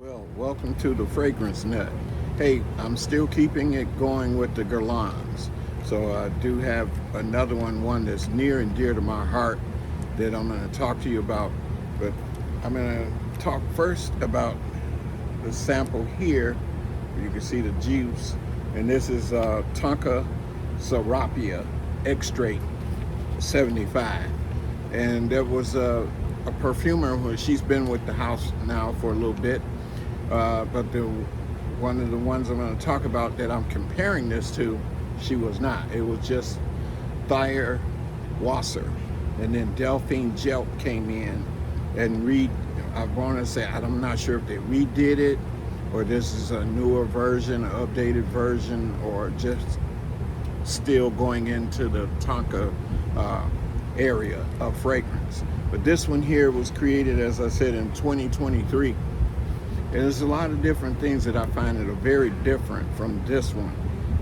Well, welcome to the Fragrance Nut. Hey, I'm still keeping it going with the Guerlains. So I do have another one that's near and dear to my heart that I'm going to talk to you about. But I'm going to talk first about the sample here. You can see the juice. And this is Tonka Sarapia Extrait 75. And there was a perfumer who she's been with the house now for a little bit. But one of the ones I'm going to talk about that I'm comparing this to, she was not. It was just Thayer Wasser. And then Delphine Jelk came in and I want to say, I'm not sure if they redid it or this is a newer version, an updated version, or just still going into the Tonka area of fragrance. But this one here was created, as I said, in 2023. And there's a lot of different things that I find that are very different from this one,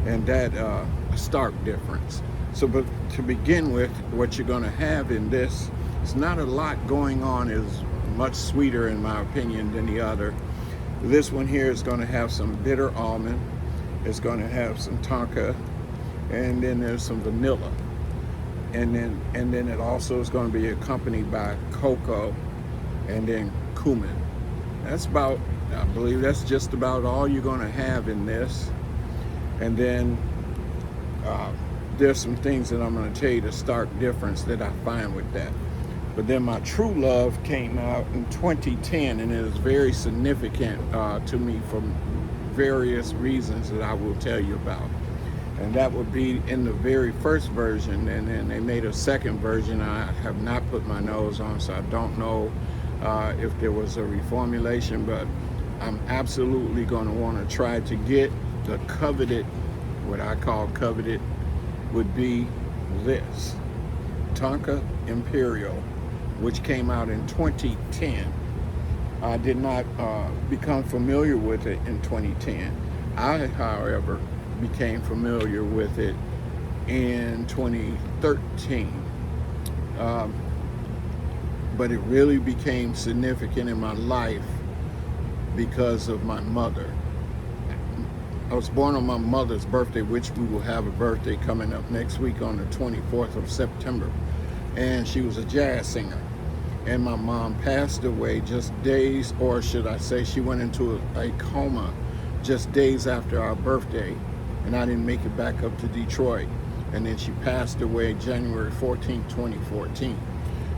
and that a stark difference. So, but to begin with, what you're going to have in this, it's not a lot going on. Is much sweeter in my opinion than the other. This one here is going to have some bitter almond. It's going to have some tonka, and then there's some vanilla, and then it also is going to be accompanied by cocoa, and then cumin. That's about, I believe that's just about all you're going to have in this. And then there's some things that I'm going to tell you the stark difference that I find with that. But then my true love came out in 2010, and it is very significant to me for various reasons that I will tell you about. And that would be in the very first version, and then they made a second version. I have not put my nose on, so I don't know if there was a reformulation, but I'm absolutely going to want to try to get the coveted, what I call coveted, would be this Tonka Imperiale, which came out in 2010. I did not become familiar with it in 2010. I, however, became familiar with it in 2013. But it really became significant in my life because of my mother. I was born on my mother's birthday, which we will have a birthday coming up next week on the 24th of September. And she was a jazz singer. And my mom passed away just days, or should I say she went into a coma just days after our birthday. And I didn't make it back up to Detroit. And then she passed away January 14, 2014.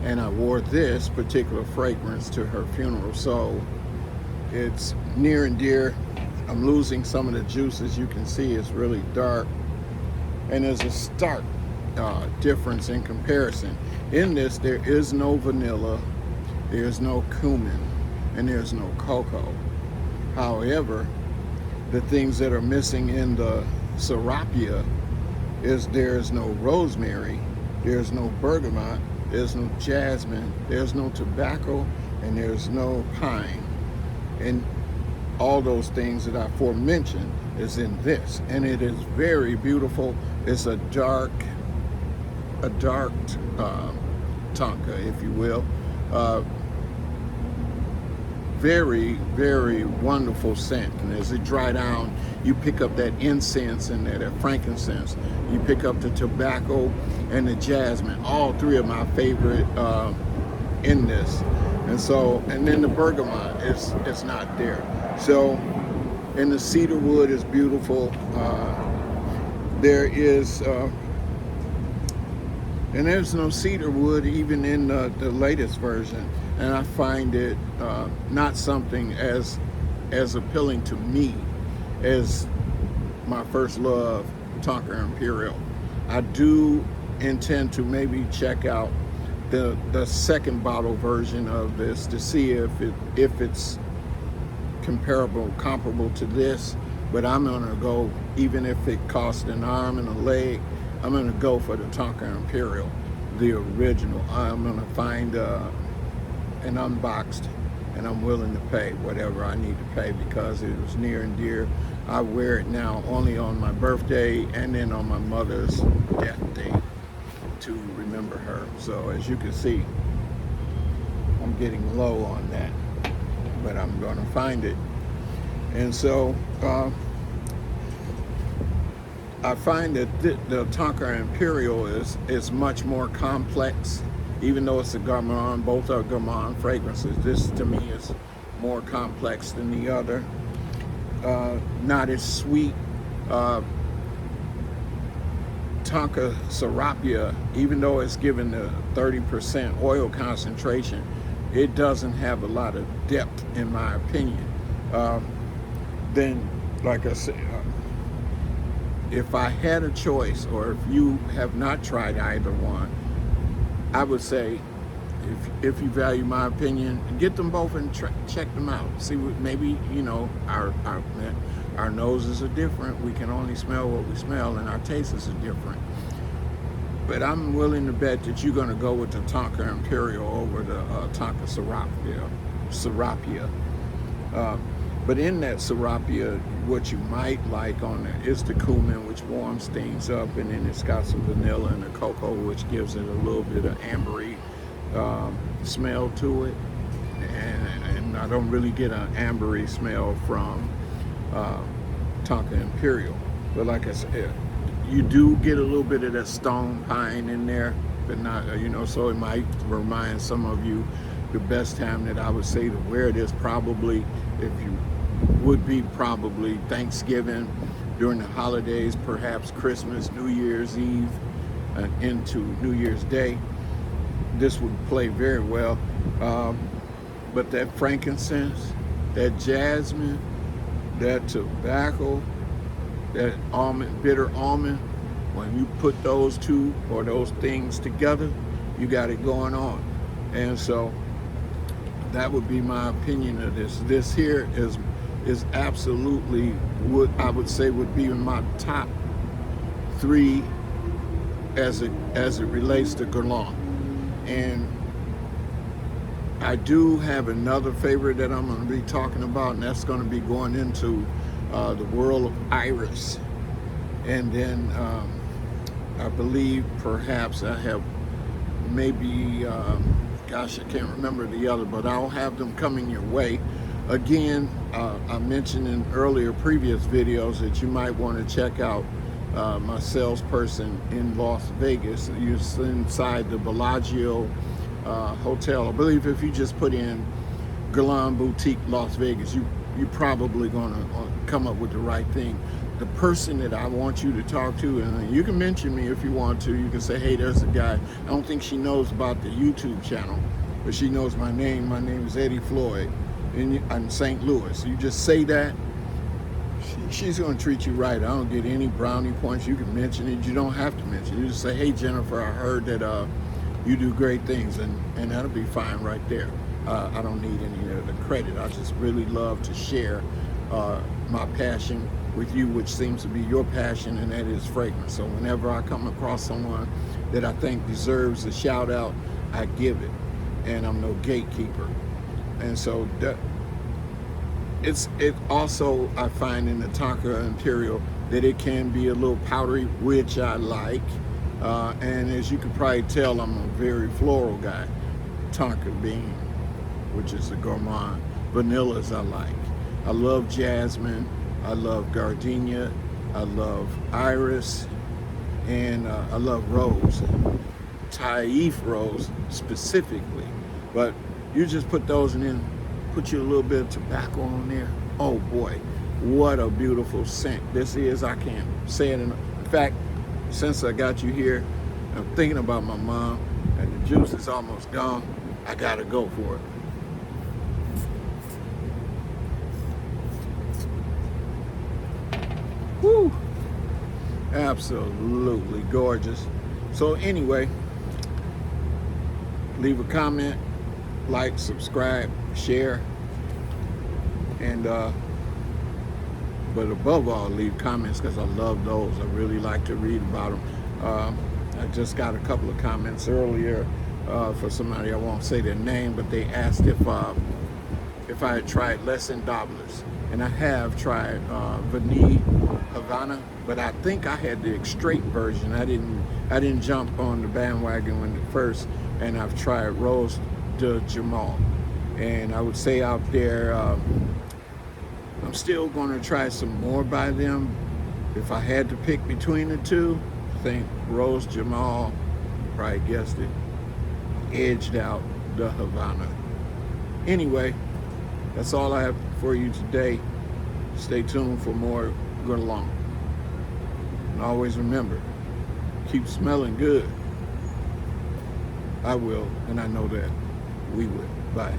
And I wore this particular fragrance to her funeral. So it's near and dear. I'm losing some of the juice, as you can see. It's really dark. And there's a stark difference in comparison. In this, there is no vanilla, there's no cumin, and there's no cocoa. However, the things that are missing in the Serrapia is there's no rosemary, there's no bergamot, there's no jasmine, there's no tobacco, and there's no pine. And all those things that I aforementioned is in this. And it is very beautiful. It's a dark tonka, if you will. Very, very wonderful scent. And as it dry down, you pick up that incense and that frankincense. You pick up the tobacco and the jasmine. All three of my favorite in this. And then the bergamot is not there. So, and the cedar wood is beautiful. There is, and there's no cedar wood even in the latest version. And I find it not something as appealing to me as my first love, Tonka Imperiale. I do intend to maybe check out the second bottle version of this to see if it's comparable to this. But I'm gonna go, even if it costs an arm and a leg, I'm gonna go for the Tonka Imperiale, the original. I'm gonna find an unboxed, and I'm willing to pay whatever I need to pay because it was near and dear. I wear it now only on my birthday and then on my mother's death day to remember her. So as you can see, I'm getting low on that, but I'm gonna find it And so I find that the Tonka Imperiale is much more complex, even though it's a gourmand. Both are gourmand fragrances. This to me is more complex than the other. Not as sweet. Tonka Sarapia, even though it's given the 30% oil concentration, it doesn't have a lot of depth, in my opinion. Then, like I said, if I had a choice, or if you have not tried either one, I would say, if you value my opinion, get them both and check them out. See what, maybe, you know, our noses are different. We can only smell what we smell, and our tastes are different. But I'm willing to bet that you're going to go with the Tonka Imperiale over the Tonka Sarapia. But in that Sarapia, what you might like on there is the cumin, which warms things up, and then it's got some vanilla and the cocoa, which gives it a little bit of ambery smell to it. And I don't really get an ambery smell from Tonka Imperiale. But like I said, you do get a little bit of that stone pine in there, but not, you know, so it might remind some of you the best time that I would say to wear this probably, if you would be, probably Thanksgiving, during the holidays, perhaps Christmas, New Year's Eve, and into New Year's Day. This would play very well. But that frankincense, that jasmine, that tobacco, that almond, bitter almond, when you put those two or those things together, you got it going on. And so that would be my opinion of this. This here is absolutely what I would say would be in my top 3 as it relates to Guerlain. And I do have another favorite that I'm going to be talking about, and that's going to be going into the world of iris. And then I believe perhaps I have maybe, gosh, I can't remember the other, but I'll have them coming your way. Again, I mentioned in earlier previous videos that you might want to check out my salesperson in Las Vegas. You're inside the Bellagio Hotel. I believe if you just put in Guerlain Boutique Las Vegas, you're probably going to come up with the right thing. The person that I want you to talk to, and you can mention me if you want to. You can say, hey, there's a guy. I don't think she knows about the YouTube channel, but she knows my name. My name is Eddie Floyd, and I'm St. Louis. You just say that, she's going to treat you right. I don't get any brownie points. You can mention it. You don't have to mention it. You just say, hey, Jennifer, I heard that you do great things, and that'll be fine right there. I don't need any of the credit. I just really love to share my passion with you, which seems to be your passion, and that is fragrance. So whenever I come across someone that I think deserves a shout out, I give it, and I'm no gatekeeper. And so it also, I find in the Tonka Imperiale that it can be a little powdery, which I like. And as you can probably tell, I'm a very floral guy. Tonka bean, which is the gourmand. Vanillas I like. I love jasmine. I love gardenia. I love iris. And I love rose. Taif rose specifically. But you just put those and then put you a little bit of tobacco on there. Oh boy, what a beautiful scent this is. I can't say it enough. In fact, since I got you here, I'm thinking about my mom, and the juice is almost gone. I gotta go for it. Woo! Absolutely gorgeous. So anyway, leave a comment, like, subscribe, share, and but above all, leave comments, because I love those. I really like to read about them. I just got a couple of comments earlier for somebody, I won't say their name, but they asked if I had tried lesson Dobblers, and I have tried Vanille Havana, but I think I had the Extrait version. I didn't jump on the bandwagon when it first, and I've tried Rose de Jamal. And I would say out there, I'm still going to try some more by them. If I had to pick between the two, I think Rose Jamal, probably guessed it, edged out the Havana. Anyway, that's all I have for you today. Stay tuned for more Guerlain. And always remember, keep smelling good. I will, and I know that we will. Bye.